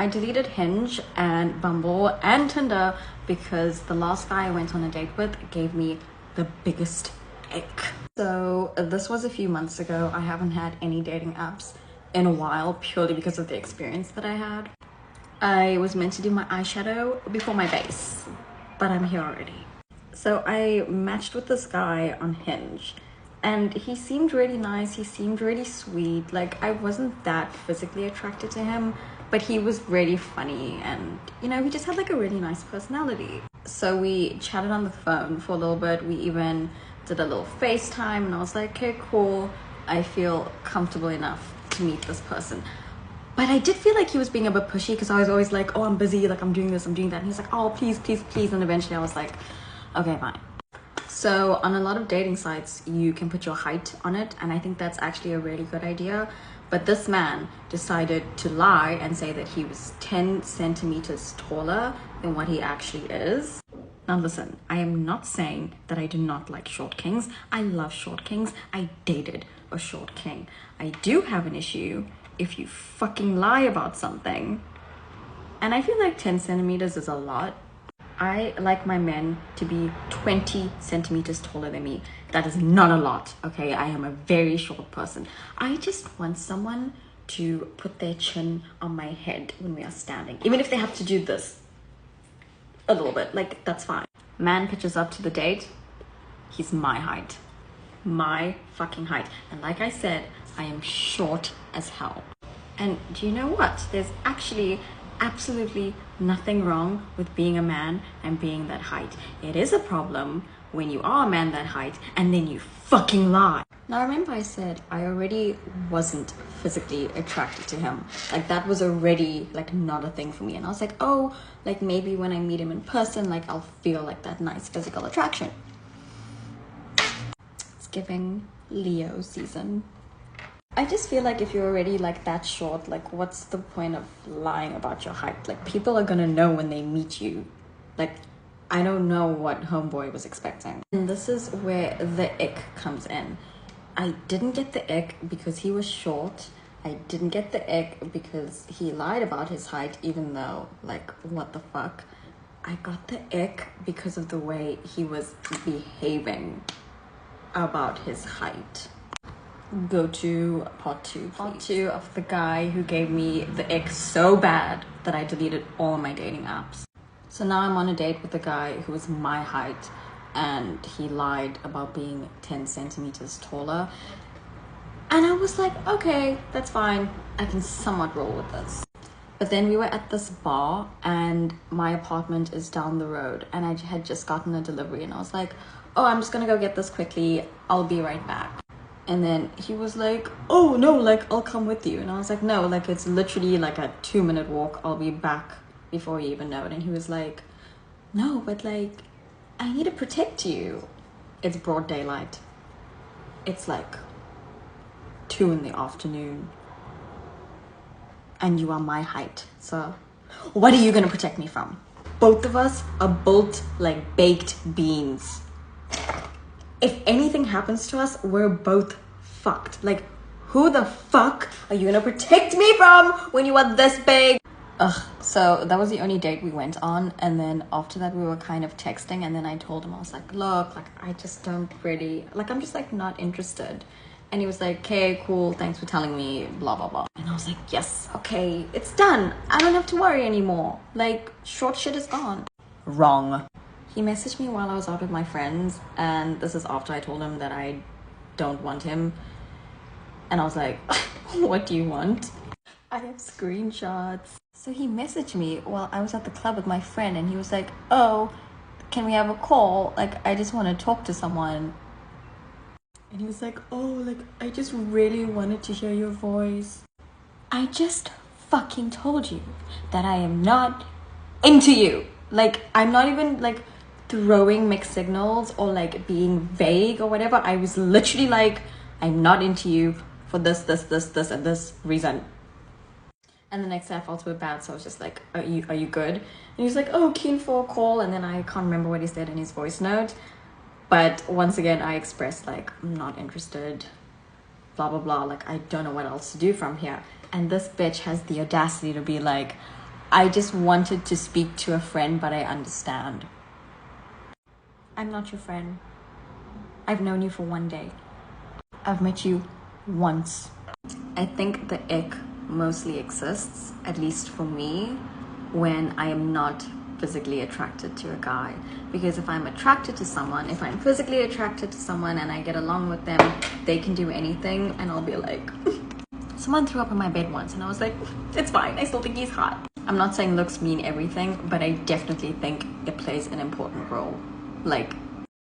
I deleted Hinge and Bumble and Tinder because the last guy I went on a date with gave me the biggest ick. So this was a few months ago. I haven't had any dating apps in a while purely because of the experience that I had. I was meant to do my eyeshadow before my base, but I'm here already. So I matched with this guy on Hinge and he seemed really nice. He seemed really sweet. Like, I wasn't that physically attracted to him, but he was really funny and, you know, he just had like a really nice personality. So we chatted on the phone for a little bit. We even did a little FaceTime and I was like, okay, cool. I feel comfortable enough to meet this person. But I did feel like he was being a bit pushy because I was always like, oh, I'm busy, like I'm doing this, I'm doing that. And he's like, oh, please, please, please. And eventually I was like, okay, fine. So on a lot of dating sites, you can put your height on it. And I think that's actually a really good idea. But this man decided to lie and say that he was 10 centimeters taller than what he actually is. Now listen, I am not saying that I do not like short kings. I love short kings. I dated a short king. I do have an issue if you fucking lie about something. And I feel like 10 centimeters is a lot. I like my men to be 20 centimeters taller than me. That is not a lot, okay? I am a very short person. I just want someone to put their chin on my head when we are standing. Even if they have to do this a little bit, like, that's fine. Man pitches up to the date. He's my height. My fucking height. And like I said, I am short as hell. And do you know what? There's actually absolutely nothing wrong with being a man and being that height. It is a problem when you are a man that height and then you fucking lie. Now remember I said I already wasn't physically attracted to him. Like, that was already like not a thing for me. And I was like, oh, like maybe when I meet him in person, like I'll feel like that nice physical attraction. It's giving Leo season. I just feel like if you're already like that short, like what's the point of lying about your height? Like, people are gonna know when they meet you. Like, I don't know what homeboy was expecting. And this is where the ick comes in. I didn't get the ick because he was short. I didn't get the ick because he lied about his height, even though, like, what the fuck? I got the ick because of the way he was behaving about his height. Go to part two, please. Part two of the guy who gave me the ick so bad that I deleted all my dating apps. So now I'm on a date with a guy who is my height and he lied about being 10 centimeters taller. And I was like, okay, that's fine. I can somewhat roll with this. But then we were at this bar and my apartment is down the road and I had just gotten a delivery and I was like, oh, I'm just gonna go get this quickly. I'll be right back. And then he was like, oh no, like I'll come with you. And I was like, no, like it's literally like a 2-minute walk. I'll be back before you even know it. And he was like, no, but like I need to protect you. It's broad daylight. It's like 2 in the afternoon. And you are my height. So what are you gonna protect me from? Both of us are built like baked beans. If anything happens to us, we're both fucked. Like, who the fuck are you gonna protect me from when you are this big? Ugh. So that was the only date we went on. And then after that, we were kind of texting. And then I told him, I was like, look, like, I just don't really, like, I'm just like not interested. And he was like, okay, cool. Thanks for telling me, blah, blah, blah. And I was like, yes, okay, it's done. I don't have to worry anymore. Like, short shit is gone. Wrong. He messaged me while I was out with my friends, and this is after I told him that I don't want him. And I was like, what do you want? I have screenshots. So he messaged me while I was at the club with my friend, and he was like, oh, can we have a call? Like, I just want to talk to someone. And he was like, oh, like, I just really wanted to hear your voice. I just fucking told you that I am not into you. Like, I'm not even, like, throwing mixed signals or like being vague or whatever. I was literally like, I'm not into you for this and this reason. And the next day I felt a bit bad, so I was just like, are you good? And he was like, oh, keen for a call. And then I can't remember what he said in his voice note, but once again I expressed like, I'm not interested, blah blah blah, like I don't know what else to do from here. And this bitch has the audacity to be like, I just wanted to speak to a friend, but I understand. I'm not your friend. I've known you for one day. I've met you once. I think the ick mostly exists, at least for me, when I am not physically attracted to a guy. Because if I'm attracted to someone, if I'm physically attracted to someone and I get along with them, they can do anything and I'll be like, someone threw up in my bed once and I was like, it's fine, I still think he's hot. I'm not saying looks mean everything, but I definitely think it plays an important role. Like,